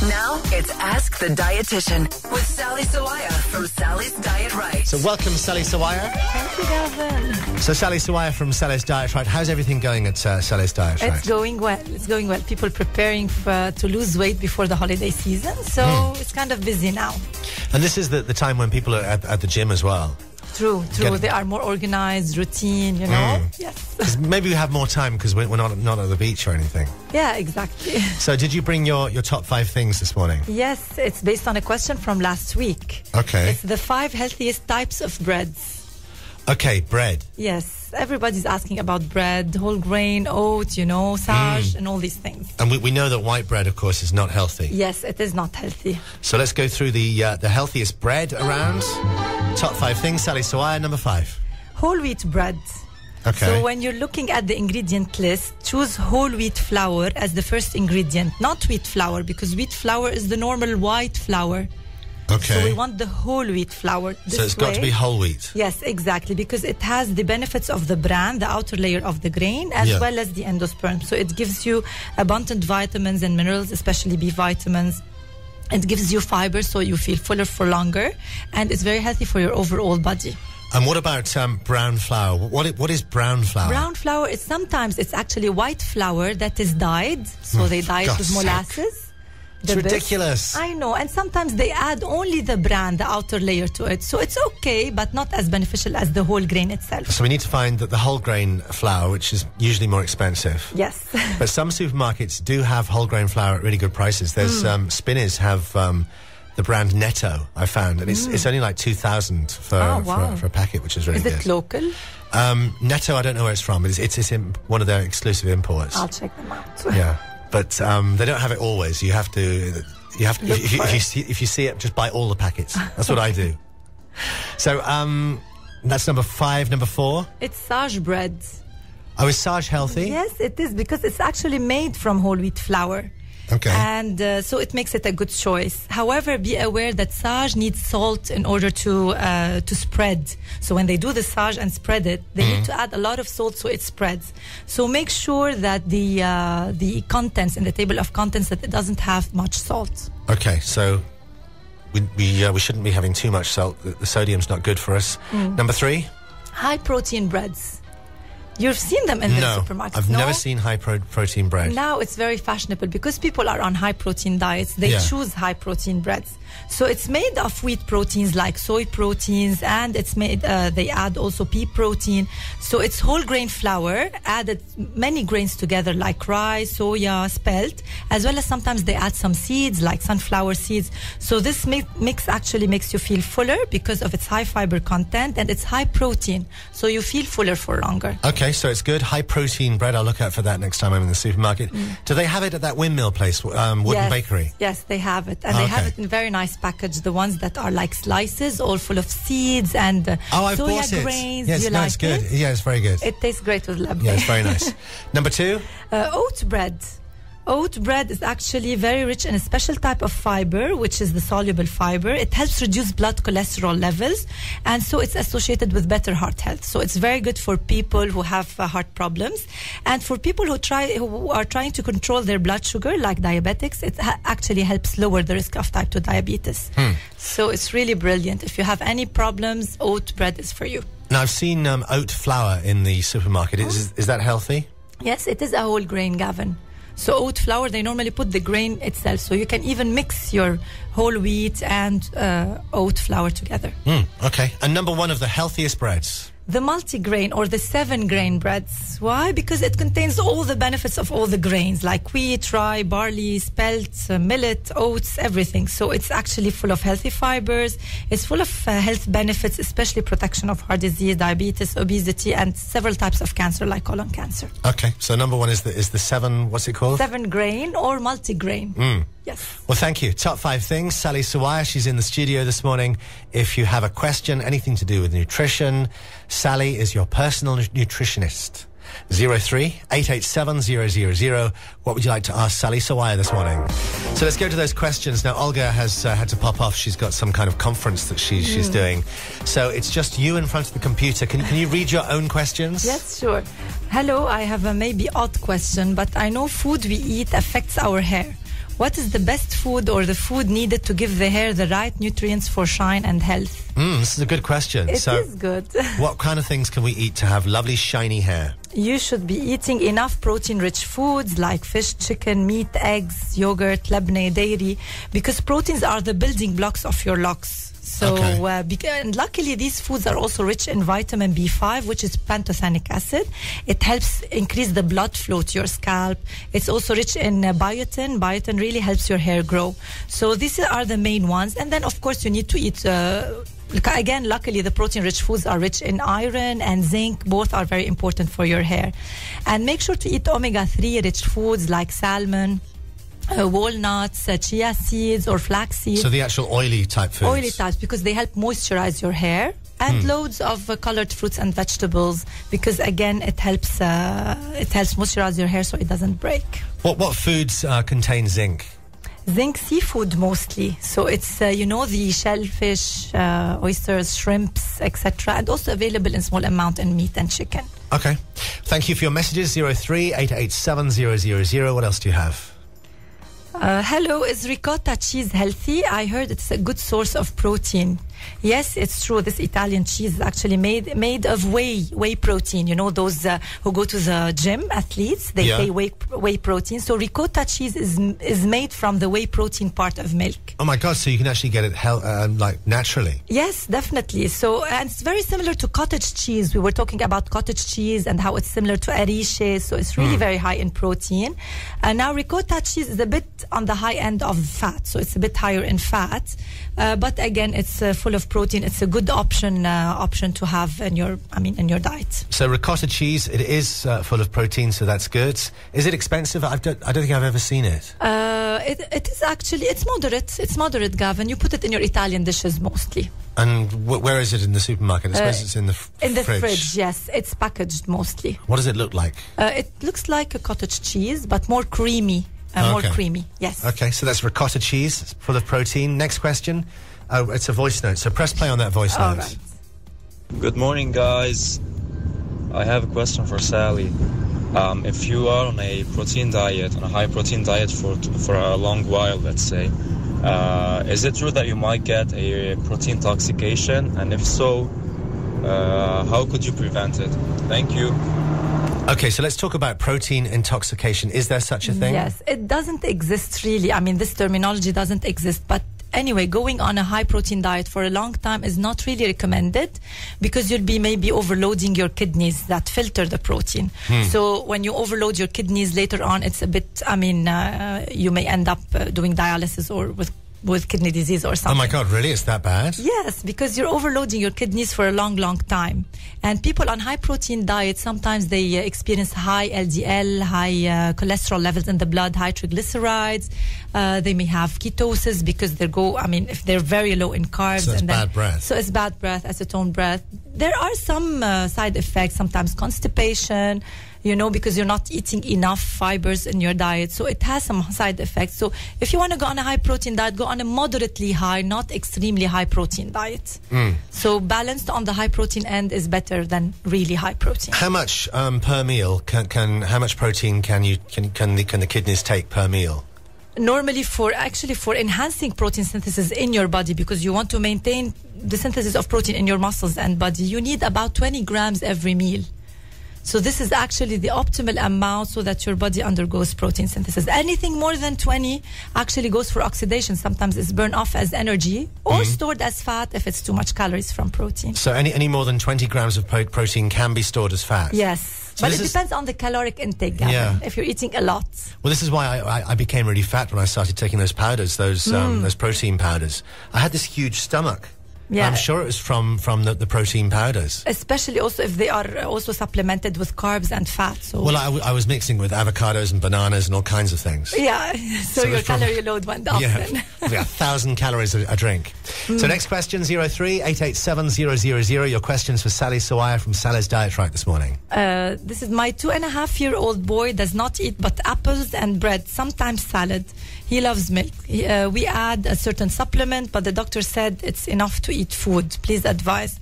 Now it's Ask the Dietitian with Sally Sawaya from Sally's Diet Rite. So welcome, Sally Sawaya. Thank you, Gavin. So Sally Sawaya from Sally's Diet Rite. How's everything going at Sally's Diet Rite? It's going well. It's going well. People preparing to lose weight before the holiday season. So it's kind of busy now. And this is the time when people are at the gym as well. True. They are more organized, routine, you know. Yes. Maybe we have more time because we're not at the beach or anything. Yeah, exactly. So did you bring your top 5 things this morning? Yes, it's based on a question from last week. Okay. It's the 5 healthiest types of breads. Okay, bread. Yes, everybody's asking about bread, whole grain, oat, sage, and all these things. And we know that white bread, of course, is not healthy. Yes, it is not healthy. So let's go through the healthiest bread around. Top 5 things. Sally Sawaya, number 5. Whole wheat bread. Okay. So when you're looking at the ingredient list, choose whole wheat flour as the first ingredient, not wheat flour, because wheat flour is the normal white flour. Okay. So we want the whole wheat flour. So it's got to be whole wheat. Yes, exactly, because it has the benefits of the bran, the outer layer of the grain, as well as the endosperm. So it gives you abundant vitamins and minerals, especially B vitamins. It gives you fiber, so you feel fuller for longer, and it's very healthy for your overall body. And what about brown flour? What is brown flour? Brown flour is sometimes it's actually white flour that is dyed, so they dye it with molasses. It's ridiculous. I know, and sometimes they add only the bran, the outer layer to it. So it's okay, but not as beneficial as the whole grain itself. So we need to find the whole grain flour, which is usually more expensive. Yes. But some supermarkets do have whole grain flour at really good prices. There's Spinners have the brand Netto, I found, and it's only like 2,000 for a packet, which is really good. Is it local? Netto, I don't know where it's from, but it's in one of their exclusive imports. I'll check them out. Yeah. But they don't have it always. You have to if you see it, just buy all the packets. That's what I do. So that's number 5. Number 4. It's sage bread. Oh, is sage healthy? Yes, it is, because it's actually made from whole wheat flour. Okay. And so it makes it a good choice. However, be aware that sage needs salt in order to spread. So when they do the sage and spread it, they need to add a lot of salt so it spreads. So make sure that the contents in the table of contents, that it doesn't have much salt. Okay, so we shouldn't be having too much salt. The sodium's not good for us. Number 3. High protein breads. You've seen them in the supermarkets. I've never seen high protein bread. Now it's very fashionable because people are on high protein diets. They choose high protein breads. So it's made of wheat proteins like soy proteins, and it's made. They add also pea protein. So it's whole grain flour, added many grains together like rice, soya, spelt, as well as sometimes they add some seeds like sunflower seeds. So this mix actually makes you feel fuller because of its high fiber content, and it's high protein. So you feel fuller for longer. Okay, so it's good. High protein bread. I'll look out for that next time I'm in the supermarket. Do they have it at that windmill place, Wooden Bakery? Yes, they have it. And they have it in very nice package. The ones that are like slices, all full of seeds and I've soya bought it. grains. Yes, you no, like it's good. it? Yeah, it's very good. It tastes great with labne. Yeah, it's very nice. Number 2? Oat bread. Oat bread is actually very rich in a special type of fiber, which is the soluble fiber. It helps reduce blood cholesterol levels, and so it's associated with better heart health. So it's very good for people who have heart problems, and for people who are trying to control their blood sugar, like diabetics. It actually helps lower the risk of type 2 diabetes. So it's really brilliant. If you have any problems, oat bread is for you. Now, I've seen oat flour in the supermarket. Is that healthy? Yes, it is a whole grain, Gavin. So oat flour, they normally put the grain itself. So you can even mix your whole wheat and oat flour together. Okay. And number 1 of the healthiest breads? The multi-grain or the 7-grain breads. Why? Because it contains all the benefits of all the grains like wheat, rye, barley, spelt, millet, oats, everything. So it's actually full of healthy fibers. It's full of health benefits, especially protection of heart disease, diabetes, obesity, and several types of cancer like colon cancer. Okay, so number 1 is the 7, what's it called? 7-grain or multi-grain. Yes. Well, thank you. Top 5 things. Sally Sawaya, she's in the studio this morning. If you have a question, anything to do with nutrition, Sally is your personal nutritionist. 03-887-000. What would you like to ask Sally Sawaya this morning? So let's go to those questions. Now, Olga has had to pop off. She's got some kind of conference that she's doing. So it's just you in front of the computer. Can you read your own questions? Yes, sure. Hello, I have a maybe odd question, but I know food we eat affects our hair. What is the best food or the food needed to give the hair the right nutrients for shine and health? This is a good question. It is good. What kind of things can we eat to have lovely, shiny hair? You should be eating enough protein-rich foods like fish, chicken, meat, eggs, yogurt, labneh, dairy, because proteins are the building blocks of your locks. So, and luckily, these foods are also rich in vitamin B5, which is pantothenic acid. It helps increase the blood flow to your scalp. It's also rich in biotin. Biotin really helps your hair grow. So these are the main ones. And then, of course, you need to eat... Again, luckily, the protein-rich foods are rich in iron and zinc. Both are very important for your hair. And make sure to eat omega-3 rich foods like salmon, walnuts, chia seeds or flax seeds. So the actual oily type foods. Oily types, because they help moisturize your hair. And loads of colored fruits and vegetables, because again it helps moisturize your hair so it doesn't break. What foods contain zinc? Zinc, seafood mostly. So it's the shellfish, oysters, shrimps, etc. And also available in small amount in meat and chicken. Okay. Thank you for your messages. 03-887-000. What else do you have? Hello, is ricotta cheese healthy? I heard it's a good source of protein. Yes, it's true. This Italian cheese is actually made of whey protein. You know, those who go to the gym, athletes, they say whey protein. So ricotta cheese is made from the whey protein part of milk. Oh my God! So you can actually get it like naturally. Yes, definitely. So and it's very similar to cottage cheese. We were talking about cottage cheese and how it's similar to ariche. So it's really very high in protein. And now ricotta cheese is a bit on the high end of fat, so it's a bit higher in fat. But again, it's full of protein. It's a good option to have in your diet. So ricotta cheese, it is full of protein, so that's good. Is it expensive? I don't think I've ever seen it. It is actually, it's moderate. It's moderate, Gavin. You put it in your Italian dishes mostly. And where is it in the supermarket? I suppose it's in the fridge. In the fridge, yes. It's packaged mostly. What does it look like? It looks like a cottage cheese, but more creamy. More creamy, yes. Okay, so that's ricotta cheese. It's full of protein. Next question. Oh, it's a voice note. So press play on that voice note. Right. Good morning, guys. I have a question for Sally. If you are on a protein diet, on a high protein diet for a long while, let's say, is it true that you might get a protein intoxication? And if so, how could you prevent it? Thank you. Okay, so let's talk about protein intoxication. Is there such a thing? Yes, it doesn't exist really. I mean, this terminology doesn't exist. But anyway, going on a high protein diet for a long time is not really recommended, because you'll be maybe overloading your kidneys that filter the protein. So when you overload your kidneys later on, it's a bit, you may end up doing dialysis or with kidney disease or something. Oh my God, really? It's that bad? Yes, because you're overloading your kidneys for a long, long time. And people on high protein diets, sometimes they experience high LDL, high cholesterol levels in the blood, high triglycerides. They may have ketosis because if they're very low in carbs. So it's bad breath. So it's bad breath, acetone breath. There are some side effects, sometimes constipation, because you're not eating enough fibers in your diet. So it has some side effects. So if you want to go on a high protein diet, go on a moderately high, not extremely high protein diet. So balanced on the high protein end is better than really high protein. How much per meal how much protein can the kidneys take per meal? Normally for enhancing protein synthesis in your body, because you want to maintain the synthesis of protein in your muscles and body, you need about 20 grams every meal. So this is actually the optimal amount so that your body undergoes protein synthesis. Anything more than 20 actually goes for oxidation. Sometimes it's burned off as energy or stored as fat if it's too much calories from protein. So any more than 20 grams of protein can be stored as fat? Yes. So but it depends on the caloric intake, Gavin, if you're eating a lot. Well, this is why I became really fat when I started taking those powders, those protein powders. I had this huge stomach. Yeah. I'm sure it was from the protein powders. Especially also if they are also supplemented with carbs and fat. So. Well, I was mixing with avocados and bananas and all kinds of things. Yeah, so your calorie load went up then. 1,000 calories a drink. So next question, 03-887-000. Your questions for Sally Sawaya from Sally's Diet Right this morning. This is my 2.5-year-old boy does not eat but apples and bread, sometimes salad. He loves milk. We add a certain supplement, but the doctor said it's enough to eat food. Please advise.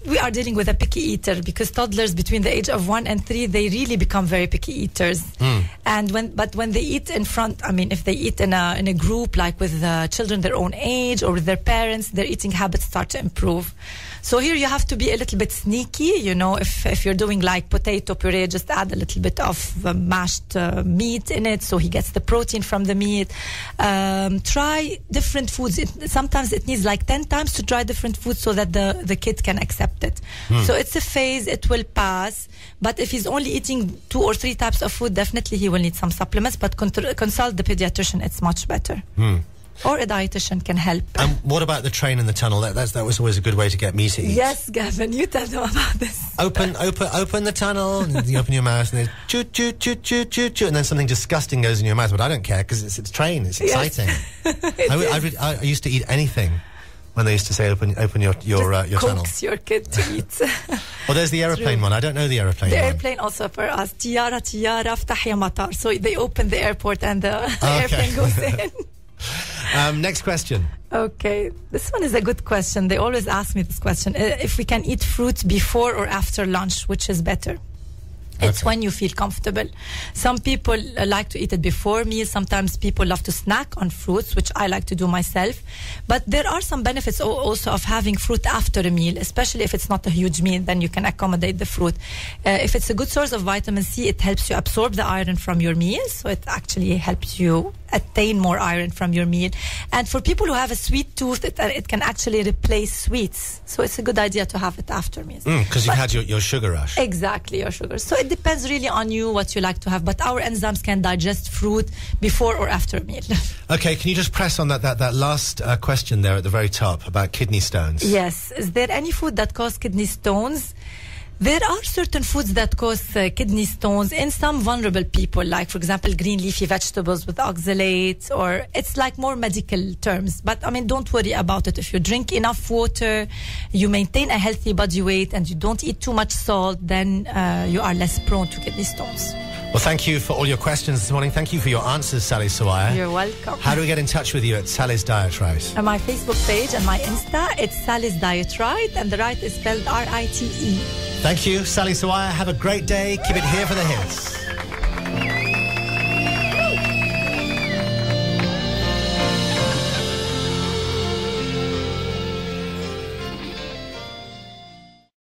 we are dealing with a picky eater, because toddlers between the age of 1 and 3, they really become very picky eaters. And when they eat in front, if they eat in a group, like with children their own age or with their parents, their eating habits start to improve. So here you have to be a little bit sneaky, if you're doing like potato puree, just add a little bit of mashed meat in it, so he gets the protein from the meat. Try different foods. Sometimes it needs like 10 times to try different foods so that the kid can accept it. So it's a phase, it will pass. But if he's only eating 2 or 3 types of food, definitely he will need some supplements, but consult the pediatrician, it's much better. Or a dietitian can help. And what about the train in the tunnel? That was always a good way to get me to eat. Yes, Gavin, you tell them about this. Open the tunnel, and you open your mouth, and then choo choo choo choo choo choo, and then something disgusting goes in your mouth. But I don't care, because it's a train. It's exciting. I used to eat anything when they used to say open your tunnel. Coax your kid to eat. Well, there's the aeroplane one. I don't know the aeroplane one. The airplane also for us. Tiara, ftah ya matar. So they open the airport and the airplane goes in. Next question. Okay, this one is a good question. They always ask me this question. If we can eat fruit before or after lunch, which is better? It's when you feel comfortable. Some people like to eat it before meals. Sometimes people love to snack on fruits, which I like to do myself. But there are some benefits also of having fruit after a meal, especially if it's not a huge meal, then you can accommodate the fruit. If it's a good source of vitamin C, it helps you absorb the iron from your meals. So it actually helps you attain more iron from your meal. And for people who have a sweet tooth, it can actually replace sweets. So it's a good idea to have it after meals. Because you've had your sugar rush. Exactly, your sugar. So it depends really on you, what you like to have. But our enzymes can digest fruit before or after a meal. Okay, can you just press on that last question there at the very top about kidney stones? Yes. Is there any food that causes kidney stones? There are certain foods that cause kidney stones in some vulnerable people, like, for example, green leafy vegetables with oxalates, or it's like more medical terms. But, don't worry about it. If you drink enough water, you maintain a healthy body weight, and you don't eat too much salt, then you are less prone to kidney stones. Well, thank you for all your questions this morning. Thank you for your answers, Sally Sawaya. You're welcome. How do we get in touch with you at Sally's Diet Right? On my Facebook page and my Insta, it's Sally's Diet Right, and the right is spelled Rite. Thank you, Sally Sawaya. Have a great day. Keep it here for the hits.